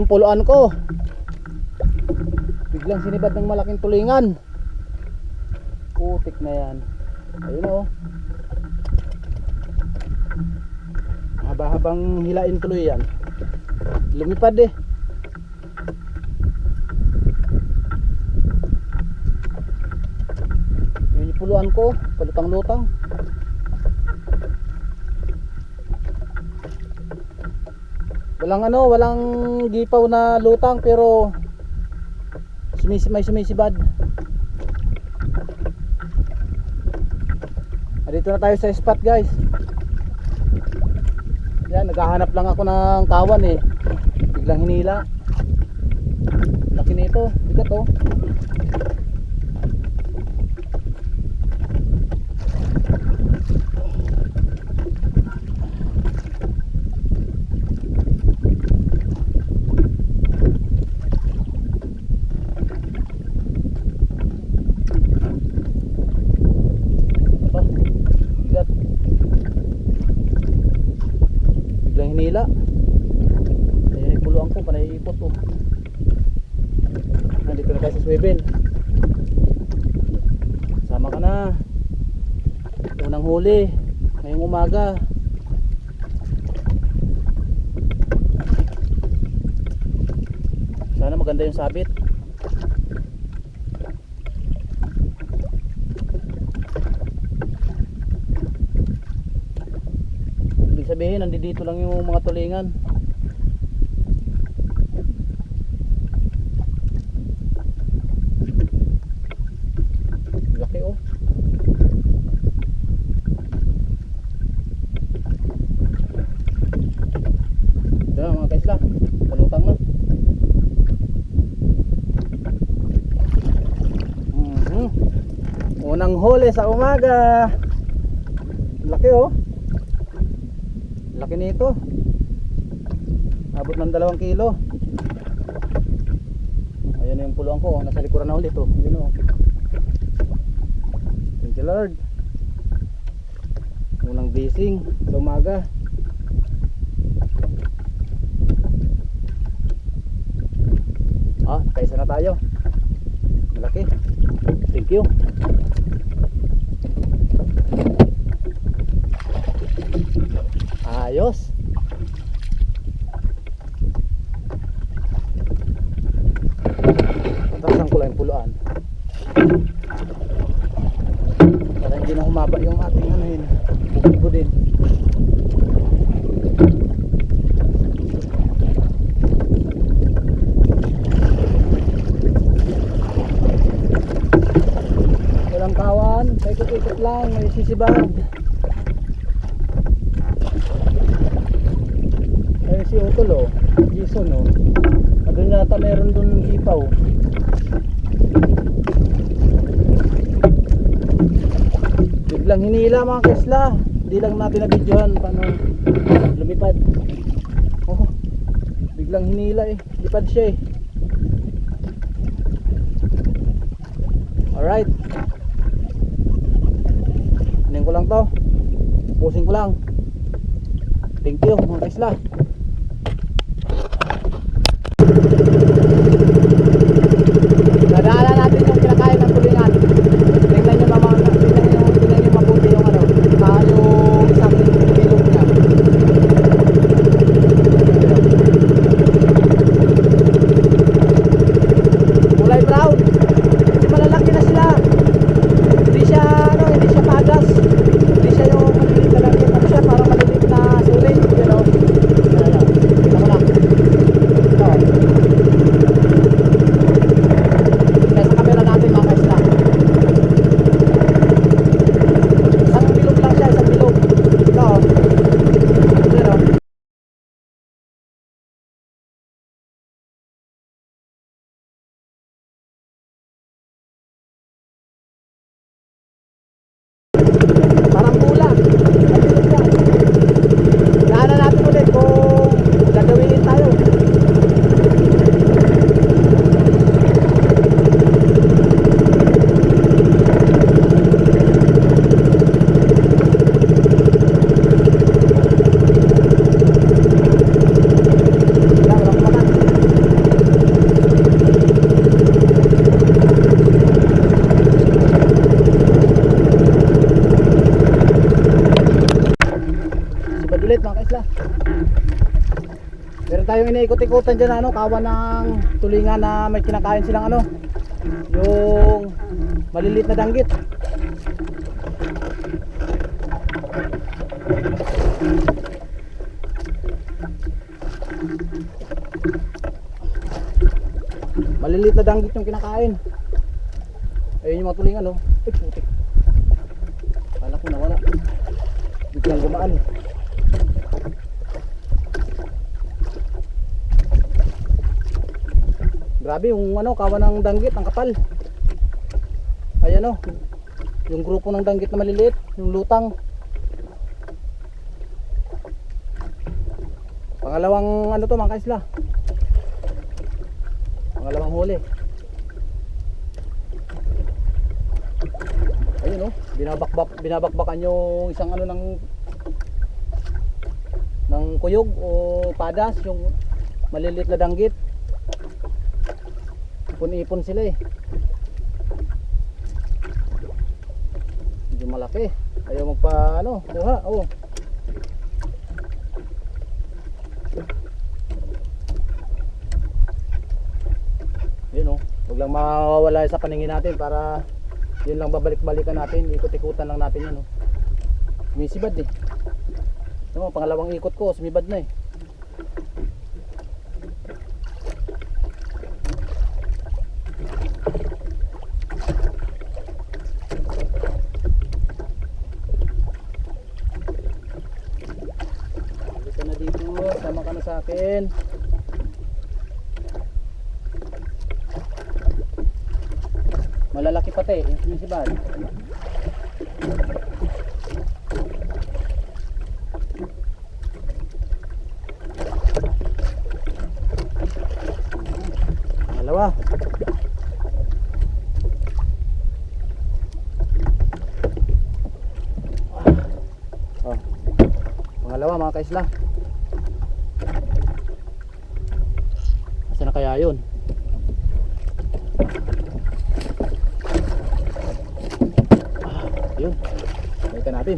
puluan ko. Biglang sinibad ng malaking tulingan. Putik na yan. Ayun o. Haba-habang hilain tuloy yan. Lumipad eh. Yun yung puluan ko. Palutang-lutang. Walang gipaw na lutang pero may sumisibad. Dito na tayo sa spot guys. Yan, naghahanap lang ako ng kawan eh. Biglang hinila. Laki nito, bigat oh. Hinila. Ayan yung puluan ko, panay ipot oh. Nandito na tayo sa swivel. Sama ka na. Unang huli ngayong umaga. Sana maganda yung sabit. Sabihin, nandito lang yung mga tulingan. Laki oh. Ito na mga kaisla, palutang na. Unang huli sa umaga. Laki oh. Laki nito. Abot ng 2 kilo. Ayan na yung puluan ko. Nasa likuran na ulit oh. Yun oh. Thank you Lord. Unang bising sa umaga. Kaisa na tayo. Malaki. Thank you. Ayos. Tataksan ko lang yung puluan para hindi na humaba yung ating ano yun, bubog din. Walang kawan, paikot-ikot lang, may sisibag. Si Utol oh, Jason oh. Doon yata meron doon ipaw. Biglang hinila mga kesla. Hindi lang natin na-videohan paano lumipad. Oh, biglang hinila eh. Lipad siya eh. Alright. Anin ko lang to. Pusing ko lang. Thank you mga kesla. Nadaanan natin yung kinakain ng tulingan. Tingnan nyo mabuti yung ano, yung isang bilog niya. Kulay brown. Hindi malalaki na sila. Hindi siya pagas. Hindi siya yung maliliit na langit. Ano siya, parang maliliit na sulit. Pero tingnan mo lang. Merong iniikot-ikutan dyan na ano, kawan ng tulingan na may kinakain silang ano, yung maliliit na danggit. Maliliit na danggit yung kinakain. Ayun yung mga tulingan oh. Ay putik. Kala ko nawala. Biglang gumaan. Grabe yung ano, kawan ng danggit, ang kapal. Ayan oh. Yung grupo ng danggit na maliliit, yung lutang. Pangalawang ano to mga kaisla. Pangalawang huli. Ayun oh, binabakbakan yung isang ano ng kuyog o padas, yung maliliit na danggit. Ipon-ipon sila eh. Medyo malaki. Ayaw magpa ano, kuha. Oh. Yun oh, huwag lang mawawala sa paningin natin para yun lang babalik-balikan natin, ikot-ikutan lang natin yun oh. Sumisibad eh. Ano, pangalawang ikot ko, sumibad na eh. Balik ka na dito, sama ka na sa akin. Malalaki pati, yung sumisibad. Dalawa. Oh. Pangalawa mga kaisla. Asa na kaya yun? Yun, balikan natin.